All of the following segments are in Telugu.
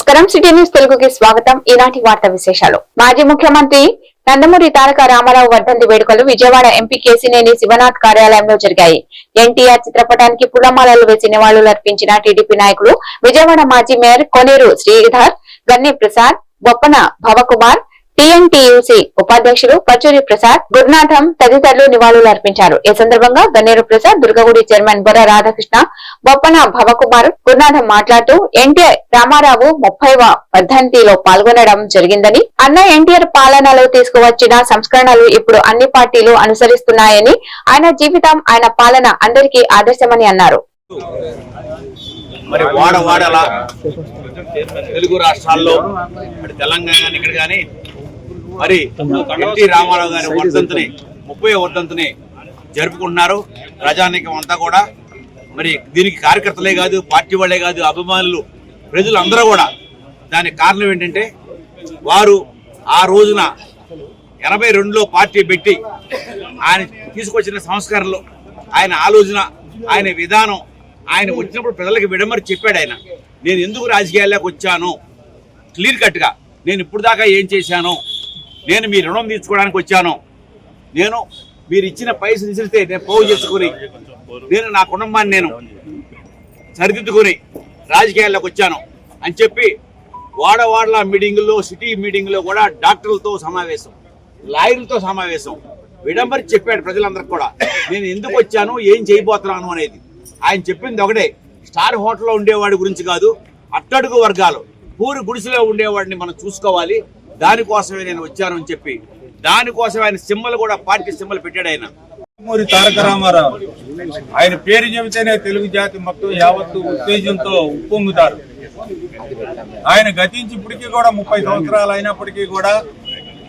నమస్కారం సిటీ న్యూస్ తెలుగుకి స్వాగతం. ఈనాటి వార్తా విశేషాలు. మాజీ ముఖ్యమంత్రి నందమూరి తారక రామారావు వర్ధంతి వేడుకలు విజయవాడ ఎంపీ కేశినేని శివనాథ్ కార్యాలయంలో జరిగాయి. ఎన్టీఆర్ చిత్రపటానికి పూలమాలలు వేసి నివాళులర్పించిన టీడీపీ నాయకులు విజయవాడ మాజీ మేయర్ కోనేరు శ్రీధర్, గన్నె ప్రసాద్, బొప్పన భవకుమార్, టీఎన్టీయూసీ ఉపాధ్యక్షులు పచ్చూరి ప్రసాద్, గురునాథం తదితరులు నివాళులర్పించారు. ఈ సందర్భంగా గన్నేరు ప్రసాద్, దుర్గగుడి చైర్మన్ బొర్ర రాధాకృష్ణ, బొప్పన భవకుమార్, గురునాథం మాట్లాడుతూ ఎన్టీఆర్ రామారావు 30వ వర్ధంతిలో పాల్గొనడం జరిగిందని, అన్న ఎన్టీఆర్ పాలనలో తీసుకువచ్చిన సంస్కరణలు ఇప్పుడు అన్ని పార్టీలు అనుసరిస్తున్నాయని, ఆయన జీవితం ఆయన పాలన అందరికీ ఆదర్శమని అన్నారు. మరి వాడవాడలా తెలుగు రాష్ట్రాల్లో తెలంగాణ ఇక్కడ కానీ మరి ఎన్టీ రామారావు గారి వర్ధంతిని 30వ వర్ధంతిని జరుపుకుంటున్నారు. ప్రజానీకం అంతా కూడా మరి దీనికి కార్యకర్తలే కాదు, పార్టీ వాళ్ళే కాదు, అభిమానులు, ప్రజలు అందరూ కూడా. దానికి కారణం ఏంటంటే వారు ఆ రోజున 82లో పార్టీ పెట్టి ఆయన తీసుకొచ్చిన సంస్కరణలు, ఆయన ఆలోచన, ఆయన విధానం, ఆయన వచ్చినప్పుడు ప్రజలకు విడమరి చెప్పాడు. ఆయన నేను ఎందుకు రాజకీయాల్లోకి వచ్చాను క్లియర్ కట్గా, నేను ఇప్పుడు దాకా ఏం చేశాను, నేను మీ రుణం తీర్చుకోవడానికి వచ్చాను, నేను మీరు ఇచ్చిన పైసలు ఇచ్చితే నేను పోగు చేసుకుని నేను నా కుటుంబాన్ని నేను సరిదిద్దుకుని రాజకీయాల్లోకి వచ్చాను అని చెప్పి వాడవాడల మీటింగుల్లో, సిటీ మీటింగులో కూడా డాక్టర్లతో సమావేశం, లాయర్లతో సమావేశం, విడంబరి చెప్పాడు ప్రజలందరికీ కూడా నేను ఎందుకు వచ్చాను, ఏం చేయబోతున్నాను అనేది. ఆయన చెప్పింది ఒకటే, స్టార్ హోటల్లో ఉండేవాడి గురించి కాదు, అట్టడుగు వర్గాలు పూరి గుడిసెలో ఉండేవాడిని మనం చూసుకోవాలి, దానికోసమే నేను వచ్చాను అని చెప్పి దానికోసం ఆయన సింబల్ కూడా పార్టీ సింబల్ పెట్టాడు. ఆయన నందమూరి తారక రామారావు ఆయన పేరు చెబితేనే తెలుగు జాతి మొత్తం యావత్తు ఉత్తేజంతో ఉప్పొంగుతారు. ఆయన గతించి ఇప్పటికీ కూడా 30 సంవత్సరాలు అయినప్పటికీ కూడా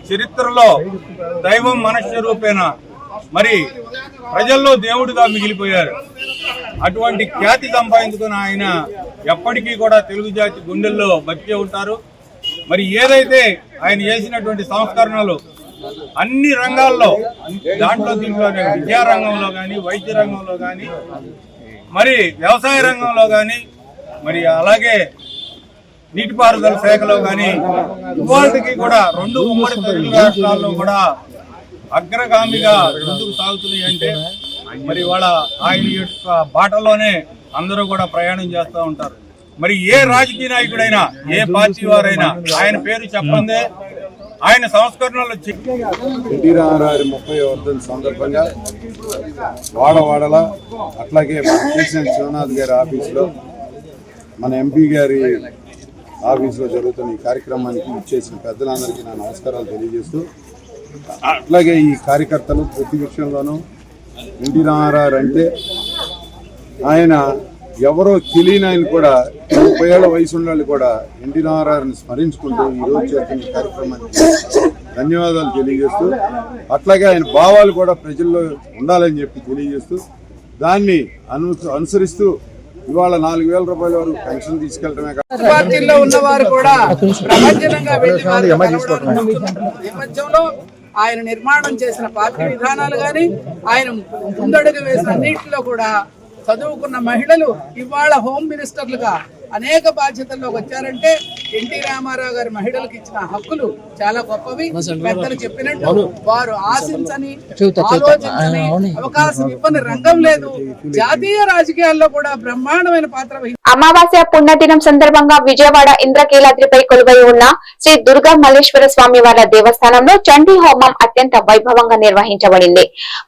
చరిత్రలో దైవం మనుష్య రూపేణ మరి ప్రజల్లో దేవుడిగా మిగిలిపోయారు. అటువంటి ఖ్యాతి సంపాదించుకున్న ఆయన ఎప్పటికీ కూడా తెలుగు జాతి గుండెల్లో బతికే ఉంటారు. మరి ఏదైతే ఆయన చేసినటువంటి సంస్కరణలు అన్ని రంగాల్లో, దీంట్లో విద్యారంగంలో కానీ, వైద్య రంగంలో కానీ, మరి వ్యవసాయ రంగంలో కానీ, మరి అలాగే నీటిపారుదల శాఖలో కానీ ఇవాళకి కూడా 2 ఉమ్మడి తెలుగు రాష్ట్రాల్లో కూడా అగ్రగామిగా ముందుకు సాగుతున్నాయి. అంటే మరి వాళ్ళ ఆయన యొక్క బాటలోనే అందరూ కూడా ప్రయాణం చేస్తూ ఉంటారు. మరి ఏ రాజకీయ నాయకుడైనా, ఏ పార్టీ వారైనా ఆయన పేరు చెప్పందే ఆయన సంస్కరణలు. ఎన్టీ రామారావు 30వ వర్ధంతి సందర్భంగా వాడవాడల అట్లాగే కేశినేని శివనాథ్ గారి ఆఫీసులో, మన ఎంపీ గారి ఆఫీసులో జరుగుతున్న ఈ కార్యక్రమానికి ఇచ్చేసిన పెద్దలందరికీ నా నమస్కారాలు తెలియజేస్తూ, అట్లాగే ఈ కార్యకర్తలు ప్రతి విషయంలోనూ ఎన్టీ రామారావు అంటే ఆయన ఎవరో తెలియని ఆయన కూడా 30 ఏళ్ల వయసు ఉన్న కూడా ఎన్టీ రామారావుని స్మరించుకుంటూ ఈరోజు చేస్తున్న కార్యక్రమానికి ధన్యవాదాలు తెలియజేస్తూ, అట్లాగే ఆయన భావాలు కూడా ప్రజల్లో ఉండాలని చెప్పి తెలియజేస్తూ, దాన్ని అనుసరిస్తూ ఇవాళ 4,000 రూపాయల వరకు పెన్షన్ తీసుకెళ్లడమే కాదు, పార్టీల్లో ఉన్నవారు కూడా ప్రపంచంగా నేపథ్యంలో ఆయన నిర్మాణం చేసిన పార్టీ విధానాలు కానీ, ఆయన ముందడుగు వేసిన అన్నింటిలో కూడా చదువుకున్న మహిళలు ఇవాళ హోమ్ మినిస్టర్లుగా అనేక బాధ్యతల్లోకి వచ్చారంటే ఎన్టీ రామారావు గారి మహిళలకు ఇచ్చిన హక్కులు చాలా గొప్పవి. పెద్దలు చెప్పినట్టు వారు ఆశించని, ఆలోచించని, అవకాశం ఇవ్వని రంగం లేదు. జాతీయ రాజకీయాల్లో కూడా బ్రహ్మాండమైన పాత్ర వహించారు. అమావాస్య పుణ్యదినం సందర్భంగా విజయవాడ ఇంద్రకీలాద్రిపై కొలువై ఉన్న శ్రీ దుర్గా మల్లేశ్వర స్వామి వారి దేవస్థానంలో చండీ హోమం అత్యంత వైభవంగా నిర్వహించబడింది.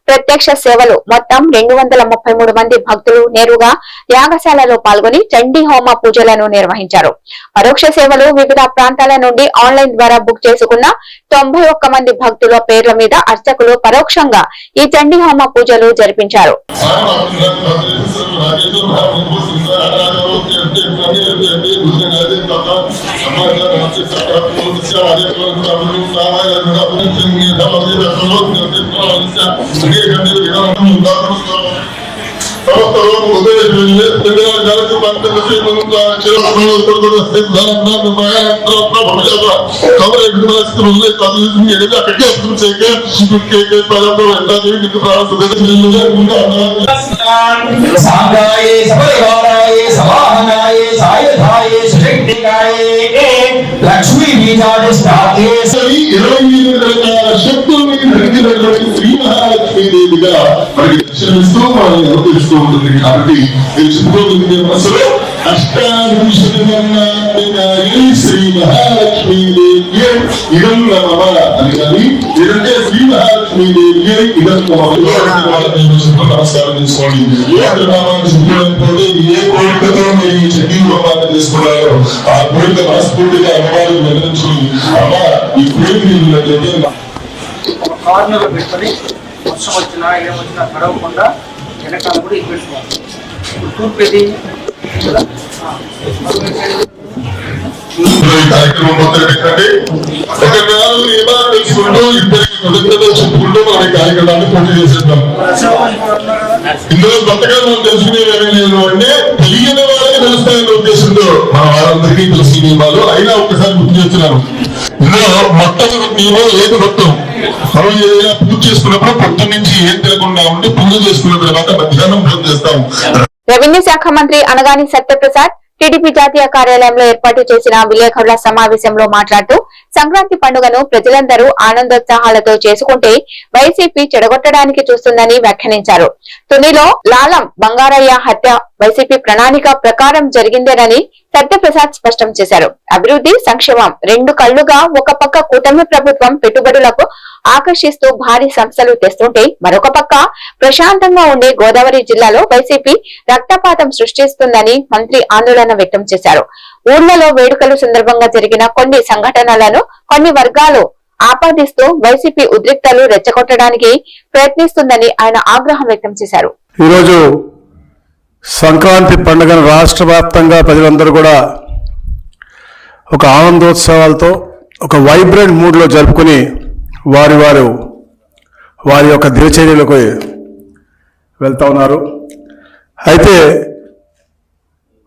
ప్రత్యక్ష సేవలు మొత్తం 233 మంది భక్తులు నేరుగా యాగశాలలో పాల్గొని చండీ హోమ పూజలను నిర్వహించారు. పరోక్ష సేవలు వివిధ ప్రాంతాల నుండి ఆన్లైన్ ద్వారా బుక్ చేసుకున్న 91 మంది భక్తుల పేర్ల మీద అర్చకులు పరోక్షంగా ఈ చండీ హోమ పూజలు జరిపించారు. సాంగాయే సపరివారాయే సవాహనాయే సాయుధాయే లక్ష్మీ బీజాధిష్టాతే 28 రకాల శక్తుల్ని కలిగినటువంటి శ్రీ మహాలక్ష్మీదేవిగా మనకి దర్శనమిస్తూ మనం తెలుస్తూ ఉంటుంది. కాబట్టి నేను చెప్పుకోగలిగే అసలు అష్టాదశ శ్రీ మహాలక్ష్మీదేవి ఇదం నమః అని కానీ లేదంటే శ్రీ మహాలక్ష్మీదేవి ఇదం నమః నమస్కారం చేసుకోండి. ఏ కోరికతో మీరు ఈ చండీ హోమాన్ని చేసుకున్నారో ఆ కోరిక మనస్ఫూర్తిగా అమ్మవారిని వివరించుకుని అమ్మ ఈ కోరిక కార్నర్లో పెట్టుకొని వర్షం వచ్చినా ఏమొచ్చినా తడవకుండా వెనకాల కూడా ఇది పెట్టుకోవాలి. ఇప్పుడు తూర్పు ఏది కార్యక్రమం మొదలెట్టండి. ఒక 4 నియమాలు తెలుసుకుంటూ ఇద్దరికి కృతజ్ఞతలు చెప్పుకుంటూ మనం ఈ కార్యక్రమాన్ని పూర్తి చేసేద్దాం. ఇందులో కొత్తగా మనం తెలుసుకునేది ఏమీ లేదు అంటే తెలియని వాళ్ళకి తెలుస్తాయనే ఉద్దేశంతో మన వారందరికీ తెలిసిన నియమాలు అయినా ఒక్కసారి గుర్తు చేస్తున్నాను. ఇందులో మొట్టమొదటి నియమం ఏది మొత్తం మనం ఏదైనా పూజ చేసుకున్నప్పుడు పొద్దున్న నుంచి ఏం తినకుండా ఉండి పూజ చేసుకున్న తర్వాత మధ్యాహ్నం పూజ చేస్తాం. రెవెన్యూ శాఖ మంత్రి అనగాని సత్యప్రసాద్ టీడీపీ జాతీయ కార్యాలయంలో ఏర్పాటు చేసిన విలేకరుల సమావేశంలో మాట్లాడుతూ సంక్రాంతి పండుగను ప్రజలందరూ ఆనందోత్సాహాలతో చేసుకుంటే వైసీపీ చెడగొట్టడానికి చూస్తుందని వ్యాఖ్యానించారు. తునిలో లాలం బంగారయ్య హత్య వైసీపీ ప్రణాళిక ప్రకారం జరిగిందేనని సత్యప్రసాద్ స్పష్టం చేశారు. అభివృద్ధి సంక్షేమం రెండు కళ్లుగా ఒక పక్క కూటమి ప్రభుత్వం పెట్టుబడులకు ఆకర్షిస్తూ భారీ సంస్థలు తెస్తుంటే మరొక పక్క ప్రశాంతంగా ఉండే గోదావరి జిల్లాలో వైసీపీ రక్తపాతం సృష్టిస్తుందని మంత్రి ఆందోళన వ్యక్తం చేశారు. ఊర్లలో వేడుకలు సందర్భంగా జరిగిన కొన్ని సంఘటనలను కొన్ని వర్గాలు ఆపాదిస్తూ వైసీపీ ఉద్రిక్తలు రెచ్చగొట్టడానికి ప్రయత్నిస్తుందని ఆయన ఆగ్రహం వ్యక్తం చేశారు. ఈరోజు సంక్రాంతి పండుగను రాష్ట్ర వ్యాప్తంగా ప్రజలందరూ కూడా ఒక ఆనందోత్సవాలతో ఒక వైబ్రెంట్ మూడ్లో జరుపుకుని వారి యొక్క దినచర్యలకు వెళ్తా ఉన్నారు. అయితే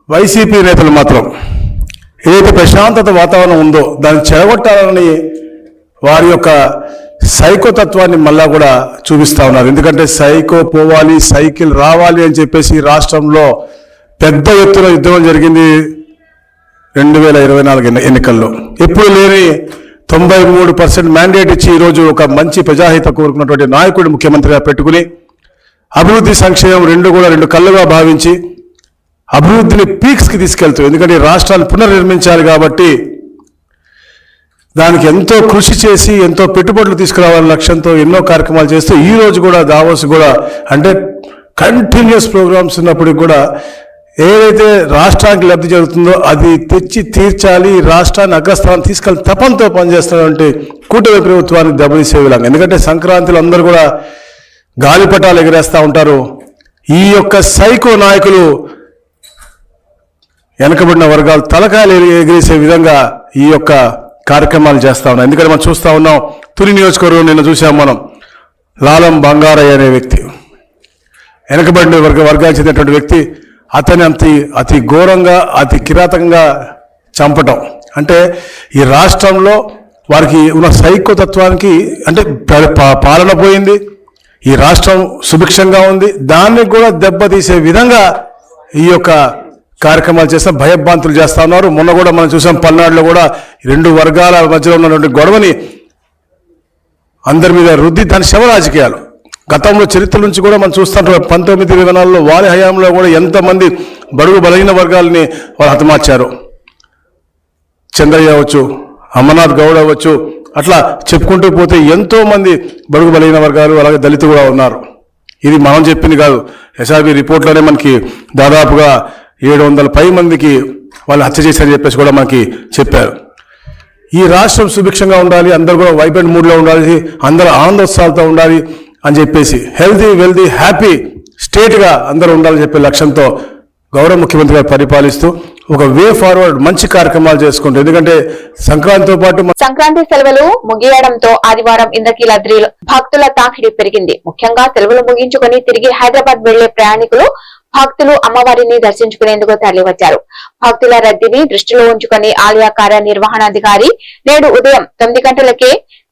వైసీపీ నేతలు మాత్రం ఏదైతే ప్రశాంతత వాతావరణం ఉందో దాన్ని చెడగొట్టాలని వారి యొక్క సైకోతత్వాన్ని మళ్ళా కూడా చూపిస్తా ఉన్నారు. ఎందుకంటే సైకో పోవాలి, సైకిల్ రావాలి అని చెప్పేసి రాష్ట్రంలో పెద్ద ఎత్తున యుద్ధం జరిగింది 2024 ఎన్నికల్లో. ఎప్పుడు లేని 93% మ్యాండేట్ ఇచ్చి ఈరోజు ఒక మంచి ప్రజాహిత కోరుకున్నటువంటి నాయకుడు ముఖ్యమంత్రిగా పెట్టుకుని అభివృద్ధి సంక్షేమం రెండు కళ్ళుగా భావించి అభివృద్ధిని పీక్స్కి తీసుకెళ్తూ, ఎందుకంటే రాష్ట్రాన్ని పునర్నిర్మించాలి కాబట్టి దానికి ఎంతో కృషి చేసి ఎంతో పెట్టుబడులు తీసుకురావాలనే లక్ష్యంతో ఎన్నో కార్యక్రమాలు చేస్తూ ఈ రోజు కూడా దావోస్ కూడా అంటే కంటిన్యూస్ ప్రోగ్రామ్స్ ఉన్నప్పటికి కూడా ఏదైతే రాష్ట్రానికి లబ్ధి జరుగుతుందో అది తెచ్చి తీర్చాలి, రాష్ట్రాన్ని అగ్రస్థానం తీసుకెళ్ళి తపంతో పనిచేస్తున్నటువంటి కూటమి ప్రభుత్వాన్ని దెబ్బతీసే విధంగా. ఎందుకంటే సంక్రాంతిలో అందరూ కూడా గాలిపటాలు ఎగరేస్తూ ఉంటారు. ఈ యొక్క సైకో నాయకులు వెనకబడిన వర్గాలు తలకాయలు ఎగిరేసే విధంగా ఈ యొక్క కార్యక్రమాలు చేస్తూ ఉన్నాం. ఎందుకంటే మనం చూస్తూ ఉన్నాం, తుని నియోజకవర్గం నిన్న చూసాం మనం, లాలం బంగారయ్య అనే వ్యక్తి, వెనకబడిన వర్గాలకు చెందినటువంటి వ్యక్తి, అతని అతి ఘోరంగా అతి కిరాతకంగా చంపటం అంటే ఈ రాష్ట్రంలో వారికి ఉన్న సైకోతత్వానికి అంటే పాలన పోయింది, ఈ రాష్ట్రం సుభిక్షంగా ఉంది, దాన్ని కూడా దెబ్బతీసే విధంగా ఈ యొక్క కార్యక్రమాలు చేస్తాం, భయభ్రాంతులు చేస్తా ఉన్నారు. మొన్న కూడా మనం చూసాం పల్నాడులో కూడా 2 వర్గాల మధ్యలో ఉన్నటువంటి గొడవని అందరి మీద రుద్ది దాని శవ రాజకీయాలు గతంలో చరిత్ర నుంచి కూడా మనం చూస్తుంటాం. 1920 వారి హయాంలో కూడా ఎంతమంది బడుగు బలహీన వర్గాలని వాళ్ళు హతమార్చారు. చంద్రయ్య అవ్వచ్చు, అమర్నాథ్ గౌడ్ అవ్వచ్చు, అట్లా చెప్పుకుంటూ పోతే ఎంతో మంది బడుగు బలహీన వర్గాలు అలాగే దళితులు కూడా ఉన్నారు. ఇది మనం చెప్పింది కాదు, ఎస్ఆర్బి రిపోర్ట్లోనే మనకి దాదాపుగా 700 పై మందికి వాళ్ళు హత్య చేశారని చెప్పేసి కూడా మనకి చెప్పారు. ఈ రాష్ట్రం సుభిక్షంగా ఉండాలి, అందరూ కూడా వైబ్రెంట్ మూడ్లో ఉండాలి, అందరూ ఆనందోత్సవాలతో ఉండాలి అని చెప్పేసి హెల్తీ వెల్తీ హ్యాపీ స్టేట్గా అందరూ ఉండాలని చెప్పే లక్ష్యంతో గౌరవ ముఖ్యమంత్రి గారు పరిపాలిస్తూ ఒక వే ఫార్వర్డ్ మంచి కార్యక్రమాలు చేసుకుంటూ, ఎందుకంటే సంక్రాంతితో పాటు సంక్రాంతి సెలవులు ముగియడంతో ఆదివారం ఇంద్రకీలాద్రిలో భక్తుల తాకిడి పెరిగింది. ముఖ్యంగా సెలవులు ముగించుకొని తిరిగి హైదరాబాద్ వెళ్లే ప్రయాణికులు భక్తులు అమ్మవారిని దర్శించుకునేందుకు తరలివచ్చారు. భక్తుల రద్దీని దృష్టిలో ఉంచుకొని ఆలయ కార్యనిర్వహణాధికారి నేడు ఉదయం 9 గంటలకే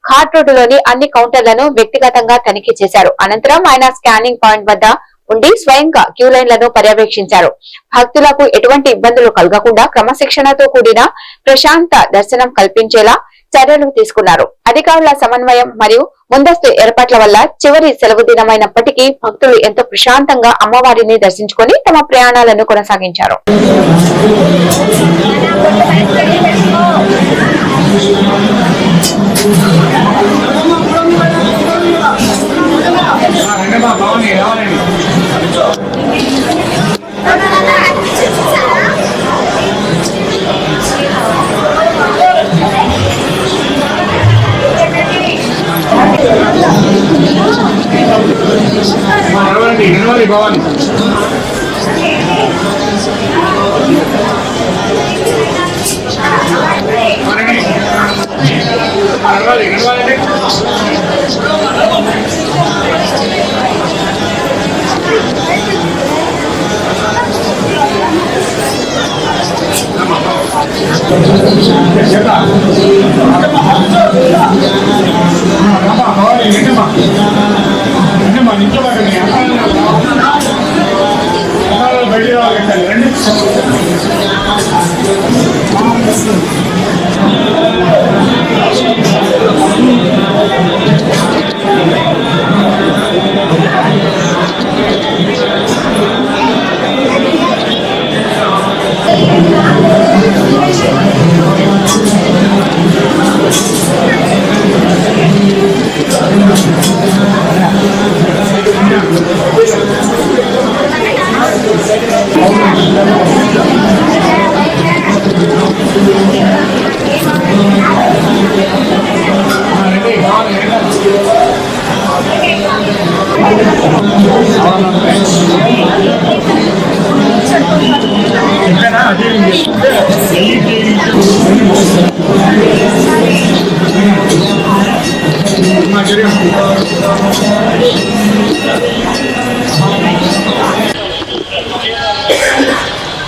ఘాట్ రోడ్డులోని అన్ని కౌంటర్లను వ్యక్తిగతంగా తనిఖీ చేశారు. అనంతరం ఆయన స్కానింగ్ పాయింట్ వద్ద ఉండి స్వయంగా క్యూ లైన్లను పర్యవేక్షించారు. భక్తులకు ఎటువంటి ఇబ్బందులు కలగకుండా క్రమశిక్షణతో కూడిన ప్రశాంత దర్శనం కల్పించేలా చర్యలు తీసుకున్నారు. అధికారుల సమన్వయం మరియు ముందస్తు ఏర్పాట్ల వల్ల చివరి సెలవు దినమైనప్పటికీ భక్తులు ఎంతో ప్రశాంతంగా అమ్మవారిని దర్శించుకొని తమ ప్రయాణాలను కొనసాగించారు. భవాని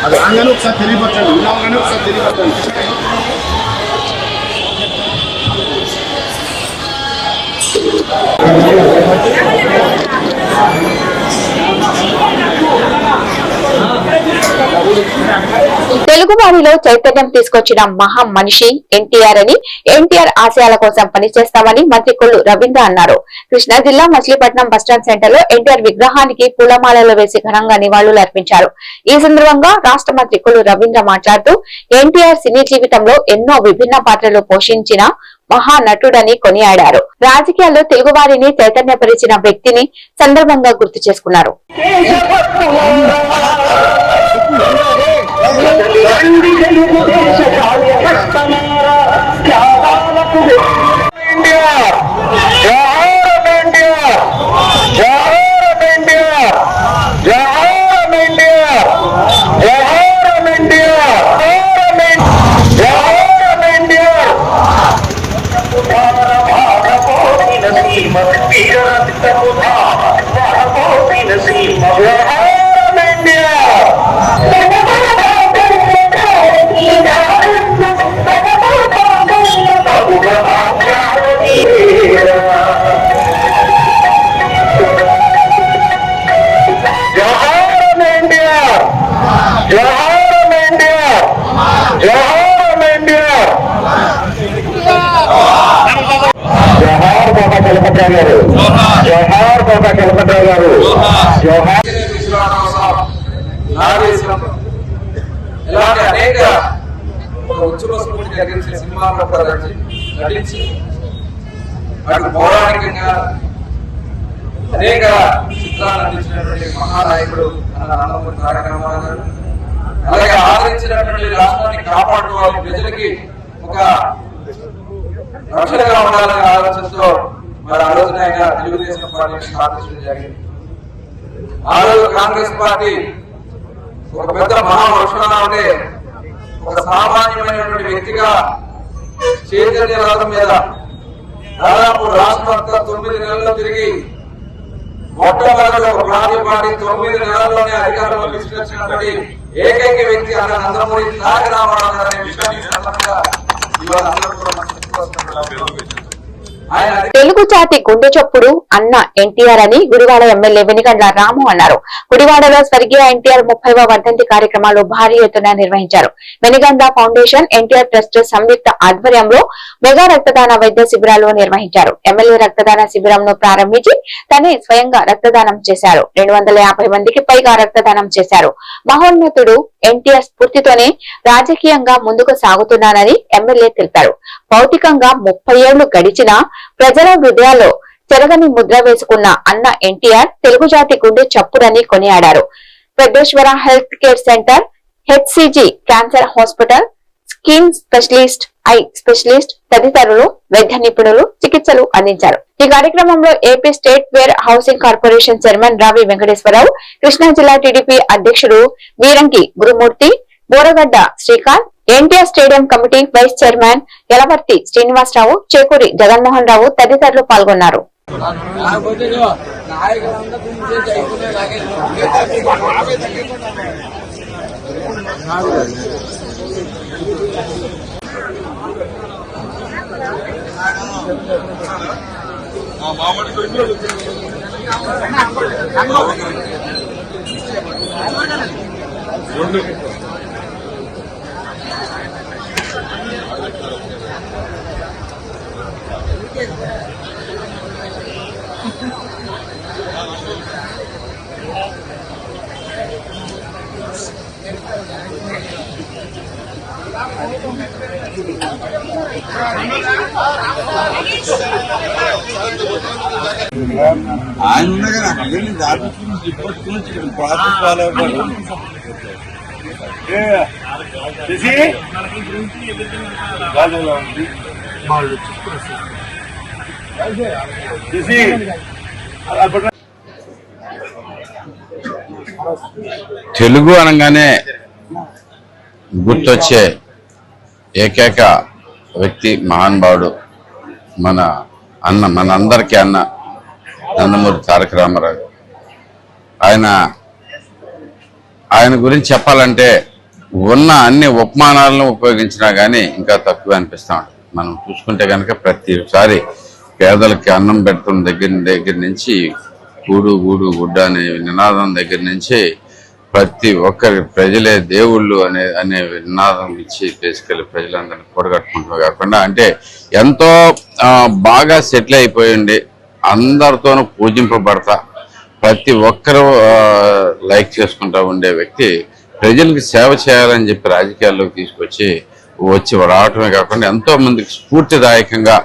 అది రాగానే ఒకసారి తెలియపరచండి, రాగానే ఒకసారి తెలియపరచండి. తెలుగు వారిలో చైతన్యం తీసుకొచ్చిన మహా మనిషి ఎన్టీఆర్ అని, ఎన్టీఆర్ ఆశయాల కోసం పనిచేస్తామని మంత్రి కొల్లు రవీంద్ర అన్నారు. కృష్ణా జిల్లా మచిలీపట్నం బస్టాండ్ సెంటర్ లో ఎన్టీఆర్ విగ్రహానికి పూలమాలలు వేసి ఘనంగా నివాళులు అర్పించారు. ఈ సందర్భంగా రాష్ట్ర మంత్రి కొల్లు రవీంద్ర మాట్లాడుతూ ఎన్టీఆర్ సినీ జీవితంలో ఎన్నో విభిన్న పాత్రలు పోషించిన మహానటుడని కొనియాడారు. రాజకీయాల్లో తెలుగు వారిని చైతన్యపరిచిన వ్యక్తిని సందర్భంగా గుర్తు చేసుకున్నారు. జోహార్ బాబా చలపతిరావు గారు, జోహార్. ఇలాంటి అనేక ఉచ్చుకోసం జరిగించిన సినిమాల్లో నటించి వాటి పౌరాణికంగా అనేక చిత్రాలు అందించినటువంటి మహానాయకుడు అన్న నందమూరి తారక రామారావు గారు. అలాగే ఆదరించినటువంటి రాష్ట్రాన్ని కాపాడుకోవాలి, ప్రజలకి ఒక రక్షణగా ఉండాలనే ఆలోచనతో మరి ఆ రోజున ఆయన తెలుగుదేశం పార్టీని స్థాపించడం జరిగింది. ఆ రోజు కాంగ్రెస్ పార్టీ ఒక పెద్ద మహావృక్షణంగా ఉంటే ఒక సామాన్యమైనటువంటి వ్యక్తిగా చైతన్య రథం మీద దాదాపు రాష్ట్రం అంతా 9 నెలల్లో తిరిగి మొట్టమొదటి ఒక ప్రాంతీయ పార్టీ 9 నెలల్లోనే అధికారంలో తీసుకొచ్చినటువంటి ఏకైక వ్యక్తి అన్న నందమూరి తారక రామారావు గారు అనే విషయాన్ని సందర్భంగా ఇవాళ అందరూ కూడా మనం చెప్పుకోవాల్సిన ఆయన తెలుగు జాతి గుండె చప్పుడు అన్న ఎన్టీఆర్ అని గుడివాడ ఎమ్మెల్యే వెనిగండ్ల రాము అన్నారు. గుడివాడలో స్వర్గీయ ఎన్టీఆర్ 30వ వర్ధంతి కార్యక్రమాలు భారీ ఎత్తున నిర్వహించారు. వెనిగండ్ల ఫౌండేషన్, ఎన్టీఆర్ ట్రస్ట్ సంయుక్త ఆధ్వర్యంలో మెగా రక్తదాన వైద్య శిబిరాలు నిర్వహించారు. ఎమ్మెల్యే రక్తదాన శిబిరంను ప్రారంభించి తనే స్వయంగా రక్తదానం చేశారు. 250 మందికి పైగా రక్తదానం చేశారు. మహోన్నతుడు ఎన్టీఆర్ స్ఫూర్తితోనే రాజకీయంగా ముందుకు సాగుతున్నానని ఎమ్మెల్యే తెలిపారు. భౌతికంగా 30 ఏళ్లు గడిచినా ప్రజల హృదయాల్లో చెరగని ముద్ర వేసుకున్న అన్న ఎన్టీఆర్ తెలుగు జాతి గుండె చప్పుడని కొనియాడారు. Peddeswara health care center, HCG cancer hospital, skin specialist, eye specialist తదితరులు వైద్య నిపుణులు చికిత్సలు అందించారు. ఈ కార్యక్రమంలో AP state warehousing corporation chairman Ravi Venkateswararao, Krishna జిల్లా టీడీపీ అధ్యక్షుడు Veeranki Gurumurthy, Boragadda Srikanth, NTR stadium committee vice chairman Yalavarthi Srinivasarao, Chekuri Jaganmohan Rao తదితరులు పాల్గొన్నారు. ఆయన ఉండగా నాకు వెళ్ళి ఆఫీస్ నుంచి ఇప్పటి నుంచి ప్రాసెస్ ఫాలో తెలుగు అనగానే గుర్తొచ్చే ఏకైక వ్యక్తి మహానుభావుడు మనందరికీ అన్న నందమూరి తారక రామారావు. ఆయన గురించి చెప్పాలంటే ఉన్న అన్ని ఉపమానాలను ఉపయోగించినా కానీ ఇంకా తక్కువ అనిపిస్తా ఉంటుంది. మనం చూసుకుంటే కనుక ప్రతిసారి పేదలకి అన్నం పెడుతున్న దగ్గర నుంచి గూడు గూడు గుడ్డ అనే నినాదం దగ్గర నుంచి ప్రతి ఒక్కరి ప్రజలే దేవుళ్ళు అనే నినాదం ఇచ్చి తీసుకెళ్లి ప్రజలందరినీ కూడగట్టుకుంటూ కాకుండా అంటే ఎంతో బాగా సెటిల్ అయిపోయింది, అందరితోనూ పూజింపబడతా ప్రతి ఒక్కరూ లైక్ చేసుకుంటా ఉండే వ్యక్తి ప్రజలకు సేవ చేయాలని చెప్పి రాజకీయాల్లోకి తీసుకొచ్చి రావటమే కాకుండా ఎంతో మందికి స్ఫూర్తిదాయకంగా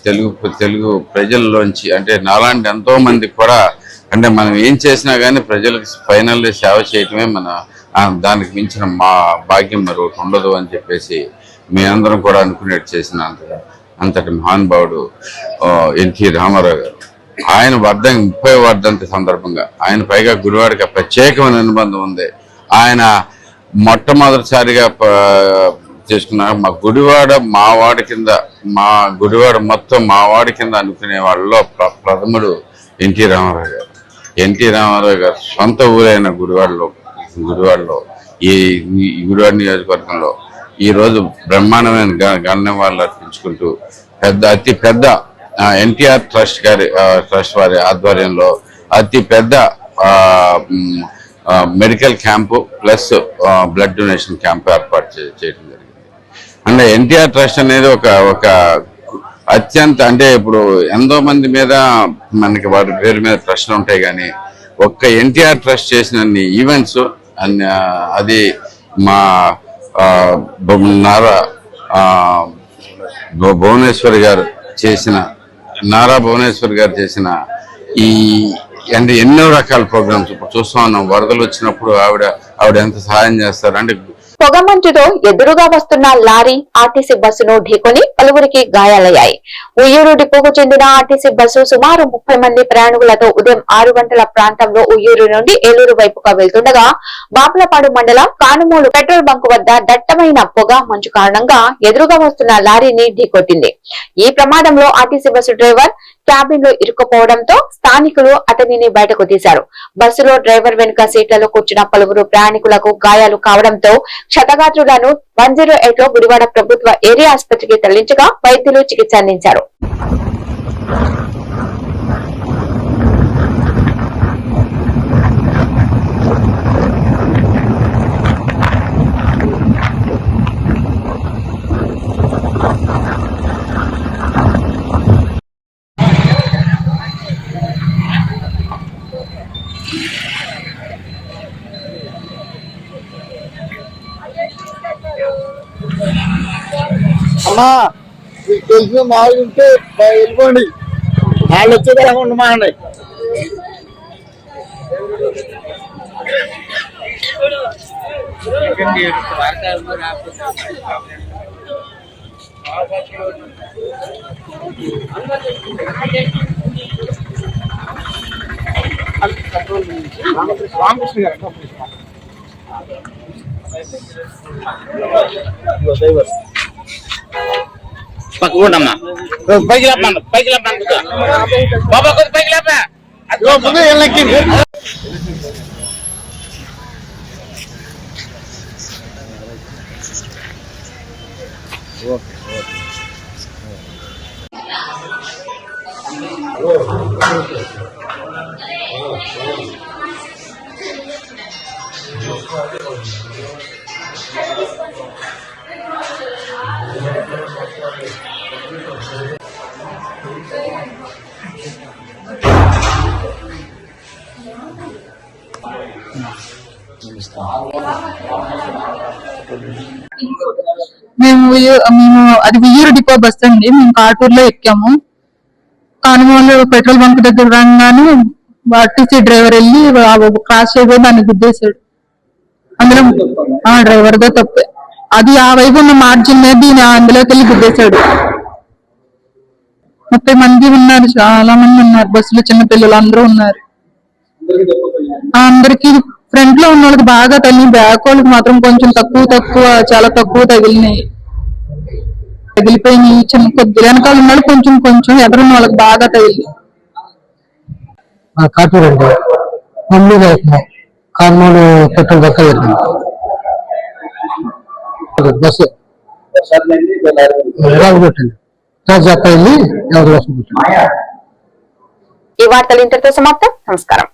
తెలుగు ప్రజల్లోంచి అంటే నాలాంటి ఎంతో మందికి కూడా అంటే మనం ఏం చేసినా కానీ ప్రజలకు ఫైనల్లీ సేవ చేయటమే దానికి మించిన మా భాగ్యం మరి ఒకటి ఉండదు అని చెప్పేసి మీ అందరం కూడా అనుకునేట్టు చేసిన అంతటి మహానుభావుడు ఎన్టీ రామారావు గారు. ఆయన 30వ వర్ధంతి సందర్భంగా ఆయన పైగా గుడివాడకి ప్రత్యేకమైన అనుబంధం ఉంది. ఆయన మొట్టమొదటిసారిగా చేసుకున్న మా గుడివాడ మొత్తం మా వాడి కింద అనుకునే వాళ్ళలో ప్రథముడు ఎన్టీ రామారావు గారు. ఎన్టీ రామారావు గారు సొంత ఊరైన గుడివాడలో ఈ గుడివాడ నియోజకవర్గంలో ఈ రోజు బ్రహ్మాండమైన గణ్యవాళ్ళు అర్పించుకుంటూ అతి పెద్ద ఎన్టీఆర్ ట్రస్ట్ వారి ఆధ్వర్యంలో అతి పెద్ద medical camp plus blood donation camp ఏర్పాటు చేయడం జరిగింది. అంటే ఎన్టీఆర్ ట్రస్ట్ అనేది ఒక అత్యంత అంటే ఇప్పుడు ఎంతో మంది మీద మనకి వారి పేరు మీద ట్రస్ట్లు ఉంటాయి కానీ ఒక్క ఎన్టీఆర్ ట్రస్ట్ చేసిన ఈవెంట్స్ అది మా నారా భువనేశ్వర్ గారు చేసిన ఈ అంటే ఎన్నో రకాల ప్రోగ్రామ్స్ ఇప్పుడు చూస్తా ఉన్నాం. వరదలు వచ్చినప్పుడు ఆవిడ ఎంత సహాయం చేస్తారు అంటే పొగమంచుతో ఎదురుగా వస్తున్న లారీ ఆర్టీసీ బస్సును ఢీకొని పలువురికి గాయాలయ్యాయి. ఉయ్యూరు డిపోకు చెందిన ఆర్టీసీ బస్సు సుమారు 30 మంది ప్రయాణికులతో ఉదయం 6 గంటల ప్రాంతంలో ఉయ్యూరు నుండి ఏలూరు వైపుగా వెళ్తుండగా బాపులపాడు మండలం కానుమూలు పెట్రోల్ బంక్ వద్ద దట్టమైన పొగ మంచు కారణంగా ఎదురుగా వస్తున్న లారీని ఢీకొట్టింది. ఈ ప్రమాదంలో ఆర్టీసీ బస్సు డ్రైవర్ క్యాబిన్ లో ఇరుక్కుపోవడంతో స్థానికులు అతనిని బయటకు తీశారు. బస్సులో డ్రైవర్ వెనుక సీట్లలో కూర్చున్న పలువురు ప్రయాణికులకు గాయాలు కావడంతో క్షతగాత్రులను 108 లో గుడివాడ ప్రభుత్వ ఏరియా ఆసుపత్రికి తరలించగా వైద్యులు చికిత్స అందించారు. అమ్మా మీకు తెలిసిన మామూలు ఉంటే వెళ్ళిపోండి, వాళ్ళు వచ్చేదాకా ఉండమాండి. రామకృష్ణ గారు పక్కకుండమ్మా పైకి లేపండి, పైకి లేపండి బాబా, కొద్ది పైకి లేపా. మేము అది వియ్యూరు డిపో బస్ అండి. మేము కాటూరులో ఎక్కాము. కానుమూలు పెట్రోల్ బంక్ దగ్గర రాగానే ఆర్టీసీ డ్రైవర్ వెళ్ళి క్రాస్ చేయబోయి దాన్ని గుద్దేశాడు. అందులో డ్రైవర్ గా తప్పే. అది ఆ వైపు ఉన్న మార్జిన్ మీద అందులోకి వెళ్ళి గుద్దేశాడు. 30 మంది ఉన్నారు, చాలా మంది ఉన్నారు బస్సులో, చిన్నపిల్లలు అందరూ ఉన్నారు. అందరికి ఫ్రంట్ లో ఉన్న వాళ్ళకి బాగా తగిలి, బ్యాక్ వాళ్ళకి మాత్రం కొంచెం చాలా తక్కువ తగిలిపోయినాయి. చిన్న కొద్ది వెనకాల ఉన్న వాళ్ళు కొంచెం ఎదురున్న వాళ్ళకి బాగా తగిలి. కాటూరు అండి, మమ్మీగా అవుతున్నాయి. కార్మూలు పెట్రోల్ బస్ అవుతుంది బస్సు పెట్టండి రాజాప వెళ్ళి ఎవరి బస్సు పెట్టండి. ఈ వార్తలు ఇంతటితో సమాప్తం. నమస్కారం.